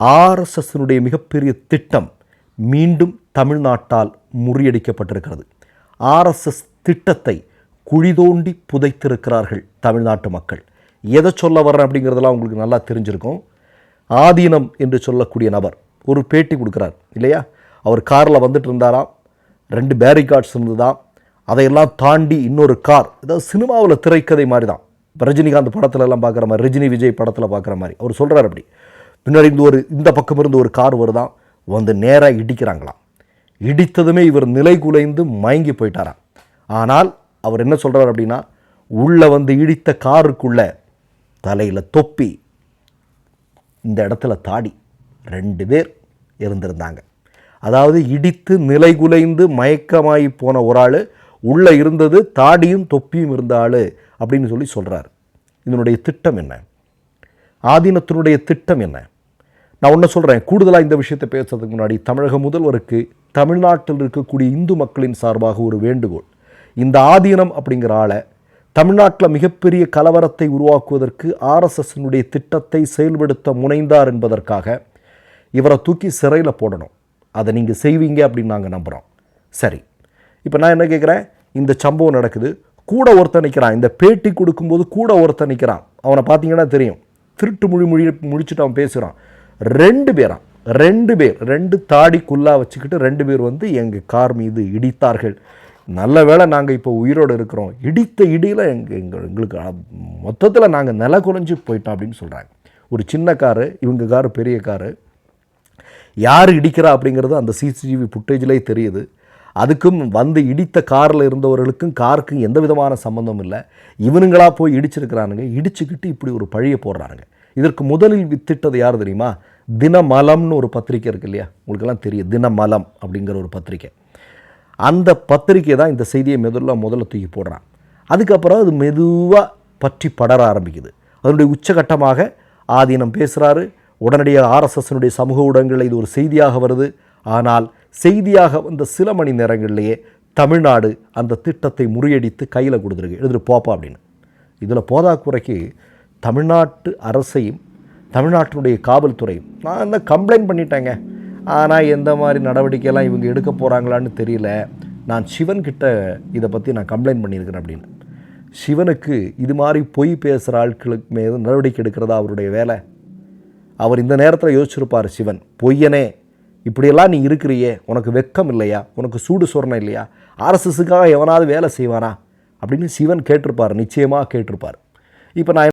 ஆர்எஸ்எஸ்னுடைய மிகப்பெரிய திட்டம் மீண்டும் தமிழ்நாட்டால் முறியடிக்கப்பட்டிருக்கிறது. ஆர்எஸ்எஸ் திட்டத்தை குழி தோண்டி புதைத்திருக்கிறார்கள் தமிழ்நாட்டு மக்கள். எதை சொல்ல வர்றேன் அப்படிங்கிறதெல்லாம் உங்களுக்கு நல்லா தெரிஞ்சிருக்கும். ஆதீனம் என்று சொல்லக்கூடிய நபர் ஒரு பேட்டி கொடுக்குறார் இல்லையா? அவர் காரில் வந்துட்டு இருந்தாராம், 2 பேரிகார்ட்ஸ் இருந்துதான். அதையெல்லாம் தாண்டி இன்னொரு கார், ஏதாவது சினிமாவில் திரைக்கதை மாதிரி தான், ரஜினிகாந்த் படத்துல எல்லாம் பார்க்குற மாதிரி, ரஜினி விஜய் படத்தில் பார்க்குற மாதிரி அவர் சொல்கிறார். அப்படி பின்னாடி இந்த பக்கம் இருந்து ஒரு கார் வருதான், வந்து நேராக இடிக்கிறாங்களாம். இடித்ததுமே இவர் நிலை குலைந்து மயங்கி போயிட்டாராம். ஆனால் அவர் என்ன சொல்கிறார் அப்படின்னா, உள்ளே வந்து இடித்த காருக்குள்ள தலையில் தொப்பி, இந்த இடத்துல தாடி, 2 பேர் இருந்திருந்தாங்க. அதாவது இடித்து நிலை குலைந்து மயக்கமாகி போன ஒரு ஆள், உள்ளே இருந்தது தாடியும் தொப்பியும் இருந்த ஆள் அப்படின்னு சொல்லி சொல்கிறார். இதனுடைய திட்டம் என்ன? ஆதீனத்தினுடைய திட்டம் என்ன? நான் ஒன்று சொல்கிறேன். கூடுதலாக இந்த விஷயத்தை பேசுறதுக்கு முன்னாடி தமிழக முதல்வருக்கு தமிழ்நாட்டில் இருக்கக்கூடிய இந்து மக்களின் சார்பாக ஒரு வேண்டுகோள். இந்த ஆதீனம் அப்படிங்கிற ஆளை தமிழ்நாட்டில் மிகப்பெரிய கலவரத்தை உருவாக்குவதற்கு ஆர்எஸ்எஸ்னுடைய திட்டத்தை செயல்படுத்த முனைந்தார் என்பதற்காக இவரை தூக்கி சிறையில் போடணும். அதை நீங்கள் செய்வீங்க அப்படின்னு நாங்கள் நம்புகிறோம். சரி, இப்போ நான் என்ன கேட்குறேன், இந்த சம்பவம் நடக்குது, கூட ஒருத்தன் நிற்கிறான். இந்த பேட்டி கொடுக்கும்போது கூட ஒருத்தன் நிற்கிறான். அவனை பார்த்தீங்கன்னா தெரியும், திருட்டு முடிச்சுட்டு அவன் பேசுகிறான். 2 பேரான், 2 பேர், 2 தாடிக்குள்ளா வச்சுக்கிட்டு 2 பேர் வந்து எங்கள் கார் மீது இடித்தார்கள். நல்ல வேளை நாங்கள் இப்போ உயிரோடு இருக்கிறோம். இடித்த இடியில் எங்களுக்கு மொத்தத்தில் நாங்கள் நில குறைஞ்சி போயிட்டோம் அப்படின்னு சொல்கிறாங்க. ஒரு சின்ன காரு, இவங்க காரு பெரிய காரு. யார் இடிக்கிறா அப்படிங்கிறது அந்த சிசிடிவி ஃபுட்டேஜ்லேயே தெரியுது. அதுக்கும் வந்து இடித்த காரில் இருந்தவர்களுக்கும் காருக்கும் எந்த விதமான சம்மந்தம் இல்லை. இவனுங்களாக போய் இடிச்சிருக்கிறானுங்க. இடிச்சுக்கிட்டு இப்படி ஒரு பழியை போடுறானுங்க. இதற்கு முதலில் வித்திட்டது யார் தெரியுமா? தினமலம்னு ஒரு பத்திரிக்கை இருக்குது இல்லையா? உங்களுக்கெல்லாம் தெரியும், தினமலம் அப்படிங்கிற ஒரு பத்திரிக்கை. அந்த பத்திரிக்கை தான் இந்த செய்தியை முதல்ல தூக்கி போடுறான். அதுக்கப்புறம் அது மெதுவாக பற்றி படர ஆரம்பிக்குது. அதனுடைய உச்சகட்டமாக ஆதீனம் பேசுகிறாரு. உடனடியாக ஆர்எஸ்எஸ்னுடைய சமூக ஊடகங்களில் இது ஒரு செய்தியாக வருது. ஆனால் செய்தியாக வந்த சில மணி நேரங்களிலேயே தமிழ்நாடு அந்த திட்டத்தை முறியடித்து கையில் கொடுத்துருக்கு, எடுத்துகிட்டு போப்பா அப்படின்னு. இதில் போதாக்குறைக்கு தமிழ்நாட்டு அரசையும் தமிழ்நாட்டினுடைய காவல்துறையும் நான் என்ன கம்ப்ளைண்ட் பண்ணிட்டேங்க, ஆனால் எந்த மாதிரி நடவடிக்கையெல்லாம் இவங்க எடுக்க போகிறாங்களான்னு தெரியல. நான் சிவன்கிட்ட இதை பற்றி நான் கம்ப்ளைண்ட் பண்ணியிருக்கிறேன் அப்படின்னு. சிவனுக்கு இது மாதிரி பொய் பேசுகிற ஆட்களுக்கு மீது நடவடிக்கை எடுக்கிறதா அவருடைய வேலை? அவர் இந்த நேரத்தில் யோசிச்சிருப்பார், சிவன் பொய்யனே, இப்படியெல்லாம் நீ இருக்கிறியே, உனக்கு வெக்கம் இல்லையா, உனக்கு சூடு சொரணம் இல்லையா, ஆர்எஸ்எஸ்ஸுக்காக எவனாவது வேலை செய்வானா அப்படின்னு சிவன் கேட்டிருப்பார், நிச்சயமாக கேட்டிருப்பார். இப்போ நான்